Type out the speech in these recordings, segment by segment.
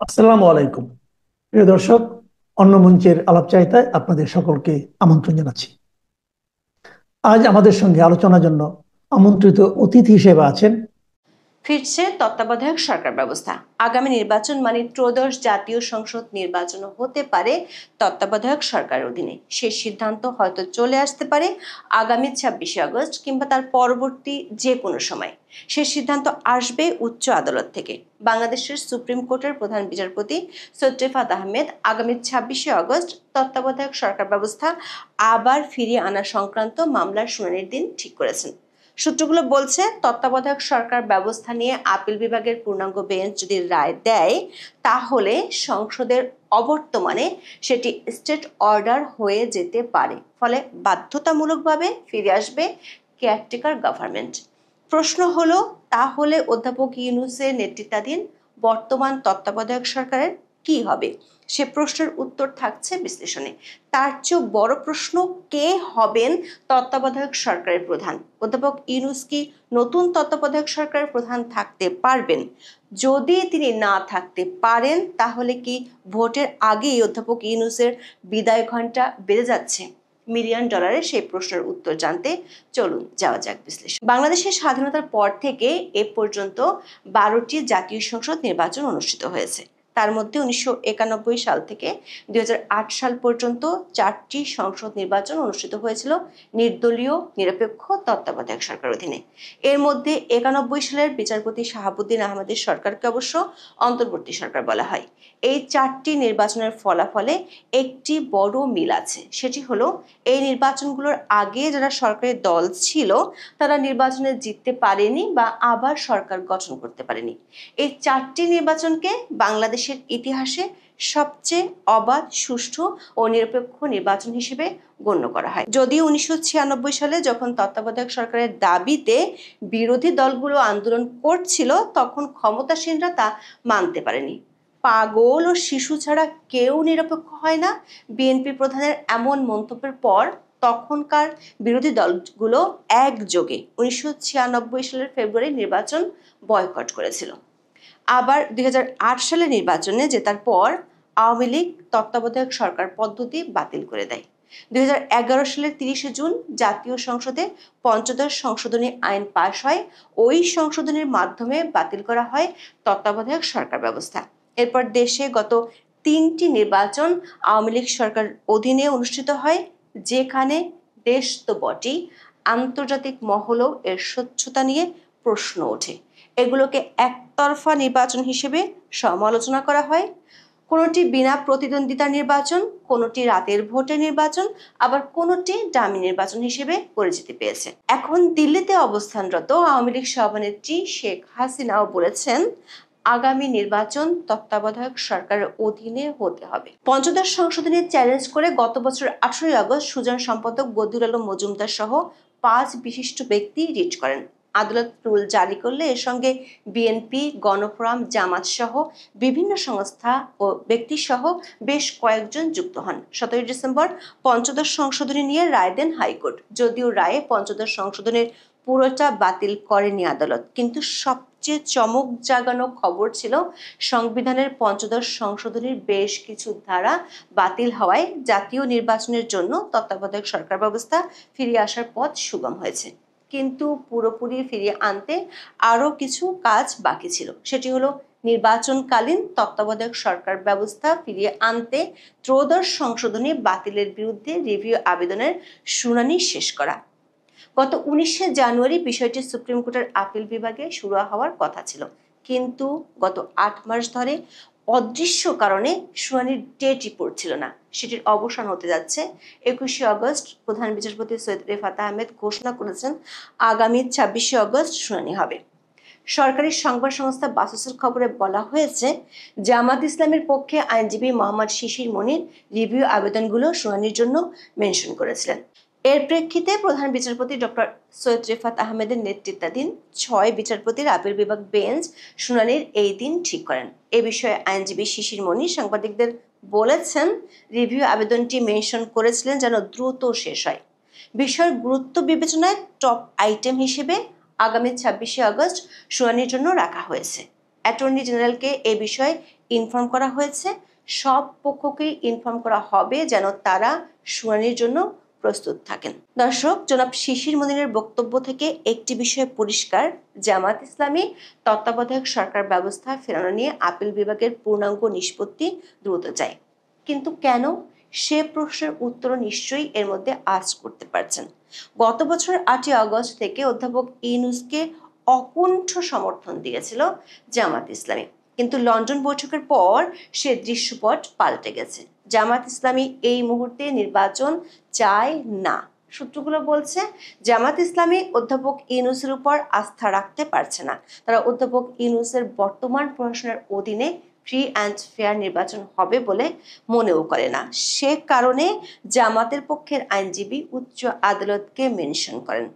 আসসালামু আলাইকুম। প্রিয় দর্শক, অন্য মঞ্চের আলাপচারিতায় আপনাদের সকলকে আমন্ত্রণ জানাচ্ছি। আজ আমাদের সঙ্গে আলোচনার জন্য আমন্ত্রিত অতিথি হিসেবে আছেন ফিরছে তত্ত্বাবধায়ক সরকার ব্যবস্থা। আগামী নির্বাচন মানে ত্রয়োদশ জাতীয় সংসদ নির্বাচনও হতে পারে তত্ত্বাবধায়ক সরকারের অধীনে। সে সিদ্ধান্ত হয়তো চলে আসতে পারে আগামী 26শে আগস্ট কিংবা তার পরবর্তী যে কোনো সময়। সে সিদ্ধান্ত আসবে উচ্চ আদালত থেকে। বাংলাদেশের সুপ্রিম কোর্টের প্রধান বিচারপতি সৈয়দ রেফাত আহমেদ আগামী 26শে আগস্ট তত্ত্বাবধায়ক সরকার ব্যবস্থা আবার ফিরিয়ে আনা সংক্রান্ত মামলার শুনানির দিন ঠিক করেছেন। সূত্রগুলো বলছে, তত্ত্বাবধায়ক সরকার ব্যবস্থা নিয়ে আপিল বিভাগের পূর্ণাঙ্গ বেঞ্চ যদি রায় দেয়, তাহলে সংসদের অবর্তমানে সেটি স্টেট অর্ডার হয়ে যেতে পারে। ফলে বাধ্যতামূলকভাবে ফিরে আসবে কেয়ারটেকার গভর্নমেন্ট। প্রশ্ন হলো, তাহলে অধ্যাপক ইউনূসের নেতৃত্বাধীন বর্তমান তত্ত্বাবধায়ক সরকারের কি হবে? সে প্রশ্নের উত্তর থাকছে বিশ্লেষণে। তার চেয়েও বড় প্রশ্ন, কে হবেন তত্ত্বাবধায়ক সরকারের প্রধান? অধ্যাপক ইউনূস কি নতুন তত্ত্বাবধায়ক সরকারের প্রধান থাকতে পারবেন? যদি তিনি না থাকতে পারেন, তাহলে কি ভোটের আগেই অধ্যাপক ইউনূসের বিদায় ঘণ্টা বেজে যাচ্ছে? মিলিয়ন ডলারের সেই প্রশ্নের উত্তর জানতে চলুন যাওয়া যাক বিশ্লেষণ। বাংলাদেশের স্বাধীনতার পর থেকে এ পর্যন্ত 12টি জাতীয় সংসদ নির্বাচন অনুষ্ঠিত হয়েছে। তার মধ্যে 1991 সাল থেকে 2008 সাল পর্যন্ত 4টি সংসদ নির্বাচন অনুষ্ঠিত হয়েছিল নির্দলীয় নিরপেক্ষ তত্ত্বাবধায়ক সরকার অধীনে। এর মধ্যে 91 সালের বিচারপতি শাহাবুদ্দিন আহমেদের সরকারকে অবশ্য অন্তর্বর্তী সরকার বলা হয়। এই 4টি নির্বাচনের ফলাফলে একটি বড় মিল আছে। সেটি হলো, এই নির্বাচনগুলোর আগে যারা সরকারের দল ছিল তারা নির্বাচনে জিততে পারেনি বা আবার সরকার গঠন করতে পারেনি। এই 4টি নির্বাচনকে বাংলাদেশের ইতিহাসে সবচেয়ে অবাধ, সুষ্ঠু ও নিরপেক্ষ নির্বাচন হিসেবে গণ্য করা হয়। যদিও 1996 সালে যখন তত্ত্বাবধায়ক সরকারের দাবিতে বিরোধী দলগুলো আন্দোলন করছিল, তখন ক্ষমতাসীনরা তা মানতে পারেনি। পাগল ও শিশু ছাড়া কেউ নিরপেক্ষ হয় না, বিএনপি প্রধানের এমন মন্তব্যের পর তখনকার বিরোধী দলগুলো একযোগে 1996 সালের ফেব্রুয়ারি নির্বাচন বয়কট করেছিল। আবার 2008 সালের নির্বাচনে জেতার পর আওয়ামী লীগ তত্ত্বাবধায়ক সরকার পদ্ধতি বাতিল করে দেয়। 2011 সালের 30শে জুন জাতীয় সংসদে পঞ্চদশ সংশোধনী আইন পাশ হয়। ওই সংশোধনীর মাধ্যমে বাতিল করা হয় তত্ত্বাবধায়ক সরকার ব্যবস্থা। এরপর দেশে গত 3টি নির্বাচন আওয়ামী লীগ সরকার অধীনে অনুষ্ঠিত হয়, যেখানে দেশ তো বটেই, আন্তর্জাতিক মহলেও এর স্বচ্ছতা নিয়ে প্রশ্ন ওঠে। এগুলোকে একতরফা নির্বাচন হিসেবে সমালোচনা করা হয়। কোনোটি বিনা প্রতিদ্বন্দ্বিতার নির্বাচন, কোনোটি রাতের ভোটের নির্বাচন, আবার কোনোটি ডামি নির্বাচন হিসেবে পরিচিতি পেয়েছে। এখন দিল্লিতে অবস্থানরত আওয়ামী লীগ সভানেত্রী শেখ হাসিনাও বলেছেন, আগামী নির্বাচন তত্ত্বাবধায়ক সরকারের অধীনে হতে হবে। পঞ্চদশ সংশোধনী চ্যালেঞ্জ করে গত বছর 18ই আগস্ট সুজন সম্পাদক বদিউল আলম মজুমদার সহ 5 বিশিষ্ট ব্যক্তি রিট করেন। আদালত রুল জারি করলে এর সঙ্গে বিএনপি, গণফোরাম, জামাত সহ বিভিন্ন সংস্থা ও ব্যক্তি সহ বেশ কয়েকজন যুক্ত হন। 17 ডিসেম্বর পঞ্চদশ সংশোধনী নিয়ে রায় দেন হাইকোর্ট। যদিও রায়ে পঞ্চদশ সংশোধনের পুরোটা বাতিল করেনি আদালত, কিন্তু সবচেয়ে চমক জাগানো খবর ছিল সংবিধানের পঞ্চদশ সংশোধনীর বেশ কিছু ধারা বাতিল হওয়ায় জাতীয় নির্বাচনের জন্য তত্ত্বাবধায়ক সরকার ব্যবস্থা ফিরিয়ে আসার পথ সুগম হয়েছে। কিন্তু পুরোপুরি ফিরিয়ে আনতে আরও কিছু কাজ বাকি ছিল। সেটি হলো, নির্বাচনকালীন তত্ত্বাবধায়ক সরকার ব্যবস্থা ফিরিয়ে আনতে ত্রয়োদশ সংশোধনী বাতিলের বিরুদ্ধে রিভিউ আবেদনের শুনানি শেষ করা। গত 19শে জানুয়ারি বিষয়টি সুপ্রিম কোর্টের আপিল বিভাগে শুরু হওয়ার কথা ছিল, কিন্তু গত 8 মাস ধরে অদৃশ্য কারণে শুনানির ডেটই পড়ছিল না। সেটির অবসান হতে যাচ্ছে 21শে আগস্ট। প্রধান বিচারপতি সৈয়দ রেফাত আহমেদ ঘোষণা করেছেন, আগামী 26শে আগস্ট শুনানি হবে। সরকারি সংবাদ সংস্থা বাসসের খবরে বলা হয়েছে, জামাত ইসলামের পক্ষে আইনজীবী মোহাম্মদ শিশির মনির রিভিউ আবেদনগুলো শুনানির জন্য মেনশন করেছিলেন। এর প্রেক্ষিতে প্রধান বিচারপতি ডক্টর সৈয়দ রেফাত আহমেদের নেতৃত্বাধীন 6 বিচারপতির আপিল বিভাগ বেঞ্চ শুনানির এই দিন ঠিক করেন। এ বিষয়ে আইনজীবী শিশির মনির সাংবাদিকদের বলেছেন, রিভিউ আবেদনটি মেনশন করেছিলেন যেন দ্রুত শেষ হয়। বিষয়ের গুরুত্ব বিবেচনায় টপ আইটেম হিসেবে আগামী 26শে আগস্ট শুনানির জন্য রাখা হয়েছে। অ্যাটর্নি জেনারেলকে এ বিষয়ে ইনফর্ম করা হয়েছে। সব পক্ষকেই ইনফর্ম করা হবে যেন তারা শুনানির জন্য প্রস্তুত থাকেন। দর্শক, জনাব শিশির মনিরের বক্তব্য থেকে একটি বিষয় পরিষ্কার, জামাত ইসলামী তত্ত্বাবধায়ক সরকার ব্যবস্থা ফেরানো নিয়ে আপিল বিভাগের পূর্ণাঙ্গ নিষ্পত্তি দ্রুত চায়। কিন্তু কেন, সে প্রশ্নের উত্তর নিশ্চয়ই এর মধ্যে আজ করতে পারছেন। গত বছর 8ই আগস্ট থেকে অধ্যাপক ইউনূসকে অকুণ্ঠ সমর্থন দিয়েছিল জামাত ইসলামী, কিন্তু লন্ডন বৈঠকের পর সে দৃশ্যপট পাল্টে গেছে। জামাত ইসলামী এই মুহূর্তে নির্বাচন চায় না। সূত্রগুলো বলছে জামাত ইসলামী অধ্যাপক ইউনূসের উপর আস্থা রাখতে পারছে না। তারা অধ্যাপক ইউনূসের বর্তমান প্রশাসনের অধীনে ফ্রি অ্যান্ড ফেয়ার নির্বাচন হবে বলে মনেও করে না। সে কারণে জামাতের পক্ষের আইনজীবী উচ্চ আদালতকে মেনশন করেন।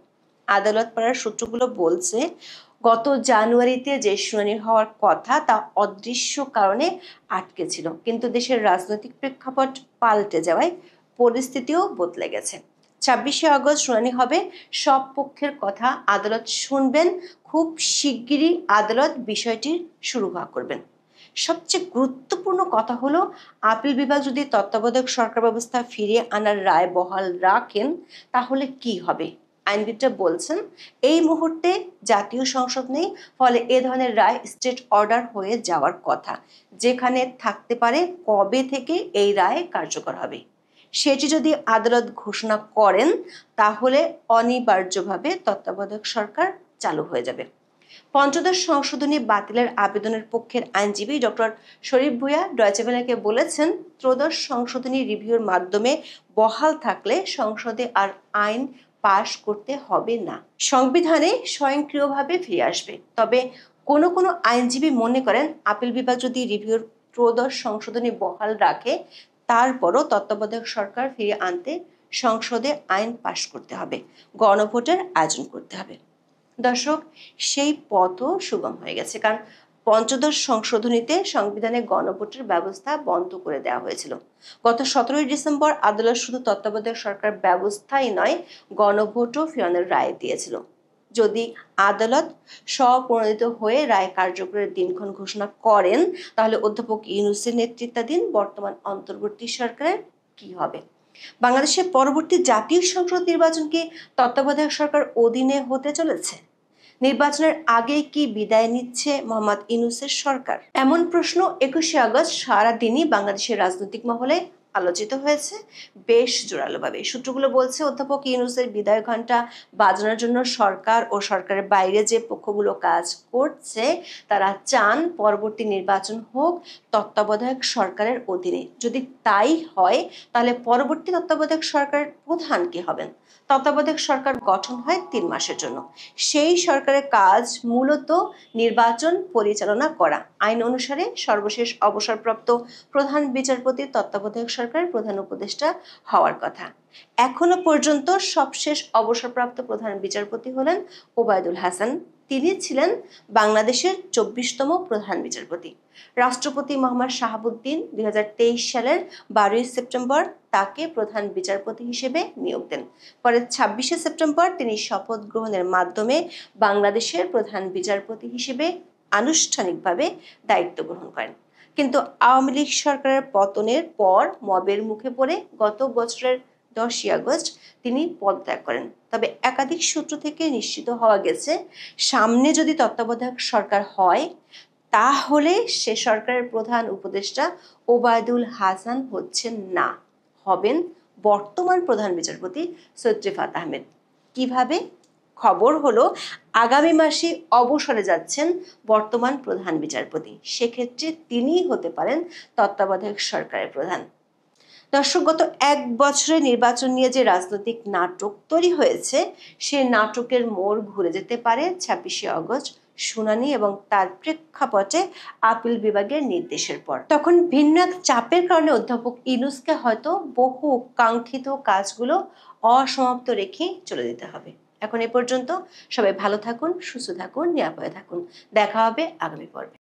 আদালত পাড়ার সূত্রগুলো বলছে গত জানুয়ারিতে যে শুনানি হওয়ার কথা তা অদৃশ্য কারণে আটকে ছিল, কিন্তু দেশের রাজনৈতিক প্রেক্ষাপট পাল্টে যাওয়ায় পরিস্থিতিও বদলে গেছে। 26শে আগস্ট শুনানি হবে। সব পক্ষের কথা আদালত শুনবেন। খুব শিগগিরই আদালত বিষয়টির সুরাহা করবেন। সবচেয়ে গুরুত্বপূর্ণ কথা হলো, আপিল বিভাগ যদি তত্ত্বাবধায়ক সরকার ব্যবস্থা ফিরিয়ে আনার রায় বহাল রাখেন তাহলে কি হবে? আইনবিদরা বলছেন এই মুহূর্তে জাতীয় সংসদ নেই, ফলে এ ধরনের রায় স্টেট অর্ডার হয়ে যাওয়ার কথা, যেখানে থাকতে পারে কবে থেকে এই রায় কার্যকর হবে। সেটি যদি আদালত ঘোষণা করেন তাহলে অনিবার্যভাবে তত্ত্বাবধায়ক সরকার চালু হয়ে যাবে। পঞ্চদশ সংশোধনী বাতিলের আবেদনের পক্ষের আইনজীবী ডক্টর শরীফ ভূঁইয়া ডয়েচে ভেলেকে বলেছেন, ত্রয়োদশ সংশোধনী রিভিউর মাধ্যমে বহাল থাকলে সংসদে আর আইন পাশ করতে হবে না, সংবিধানে স্বয়ংক্রিয়ভাবে ফিরে আসবে। তবে কোনো কোনো আইনজীবী মনে করেন আপিল বিভাগ যদি রিভিউর ত্রয়োদশ সংশোধনী বহাল রাখে তারপরও তত্ত্বাবধায়ক সরকার ফিরে আনতে সংসদে আইন পাশ করতে হবে, গণভোটের আয়োজন করতে হবে। দর্শক, সেই পথও সুগম হয়ে গেছে, কারণ পঞ্চদশ সংশোধনীতে সংবিধানে গণভোটের ব্যবস্থা বন্ধ করে দেওয়া হয়েছিল। গত 17ই ডিসেম্বর আদালত শুধু তত্ত্বাবধায়ক সরকার ব্যবস্থাই নয়, গণভোটও ফেরানোর রায় দিয়েছিল। যদি আদালত স্বপ্রণোদিত হয়ে রায় কার্যকরের দিনক্ষণ ঘোষণা করেন তাহলে অধ্যাপক ইউনূসের নেতৃত্বাধীন বর্তমান অন্তর্বর্তী সরকারের কি হবে? বাংলাদেশের পরবর্তী জাতীয় সংসদ নির্বাচন কি তত্ত্বাবধায়ক সরকার অধীনে হতে চলেছে? নির্বাচনের আগে কি বিদায় নিচ্ছে মোহাম্মদ ইউনূসের সরকার? এমন প্রশ্ন 21শে আগস্ট সারাদিনই বাংলাদেশের রাজনৈতিক মহলে আলোচিত হয়েছে বেশ জোরালোভাবে। সূত্রগুলো বলছে অধ্যাপক ইউনূসের বিদায় ঘণ্টা বাজানোর জন্য সরকার ও সরকারের বাইরে যে পক্ষগুলো কাজ করছে তারা চান পরবর্তী নির্বাচন হোক তত্ত্বাবধায়ক সরকারের অধীনে। যদি তাই হয় তাহলে পরবর্তী তত্ত্বাবধায়ক সরকারের প্রধান কে হবেন? তত্ত্বাবধায়ক সরকার গঠন হয় 3 মাসের জন্য। সেই সরকারের কাজ মূলত নির্বাচন পরিচালনা করা। আইন অনুসারে সর্বশেষ অবসরপ্রাপ্ত প্রধান বিচারপতি তত্ত্বাবধায়ক সরকারের প্রধান উপদেষ্টা হওয়ার কথা। এখনো পর্যন্ত সবশেষ অবসরপ্রাপ্ত প্রধান বিচারপতি হলেন ওবায়দুল হাসান। তিনি ছিলেন বাংলাদেশের 24তম প্রধান বিচারপতি। রাষ্ট্রপতি মোহাম্মদ শাহাবুদ্দিন 2023 সালের 12ই সেপ্টেম্বর তাকে প্রধান বিচারপতি হিসেবে নিয়োগ দেন। পরে 26শে সেপ্টেম্বর তিনি শপথ গ্রহণের মাধ্যমে বাংলাদেশের প্রধান বিচারপতি হিসেবে আনুষ্ঠানিকভাবে দায়িত্ব গ্রহণ করেন। কিন্তু আওয়ামী লীগ সরকারের পতনের পর মবের মুখে পড়ে গত বছরের 10ই আগস্ট তিনি পদত্যাগ করেন। তবে একাধিক সূত্র থেকে নিশ্চিত হওয়া গেছে সামনে যদি তত্ত্বাবধায়ক সরকার হয় তাহলে সে সরকারের প্রধান উপদেষ্টা ওবায়দুল হাসান হচ্ছেন না, হবেন বর্তমান প্রধান বিচারপতি সৈয়দ রিফাত আহমেদ। কিভাবে? খবর হলো আগামী মাসে অবসরে যাচ্ছেন বর্তমান প্রধান বিচারপতি। সেক্ষেত্রে তিনিই হতে পারেন তত্ত্বাবধায়ক সরকারের প্রধান। দর্শক, গত 1 বছরে নির্বাচন নিয়ে যে রাজনৈতিক নাটক তৈরি হয়েছে সে নাটকের মোড় ঘুরে যেতে পারে 26শে আগস্ট শুনানি এবং তার প্রেক্ষাপটে আপিল বিভাগের নির্দেশের পর। তখন ভিন্ন এক চাপের কারণে অধ্যাপক ইউনূসকে হয়তো বহু কাঙ্ক্ষিত কাজগুলো অসমাপ্ত রেখে চলে যেতে হবে। এখন এ পর্যন্ত। সবাই ভালো থাকুন, সুস্থ থাকুন, নিরাপদে থাকুন। দেখা হবে আগামী পর্বে।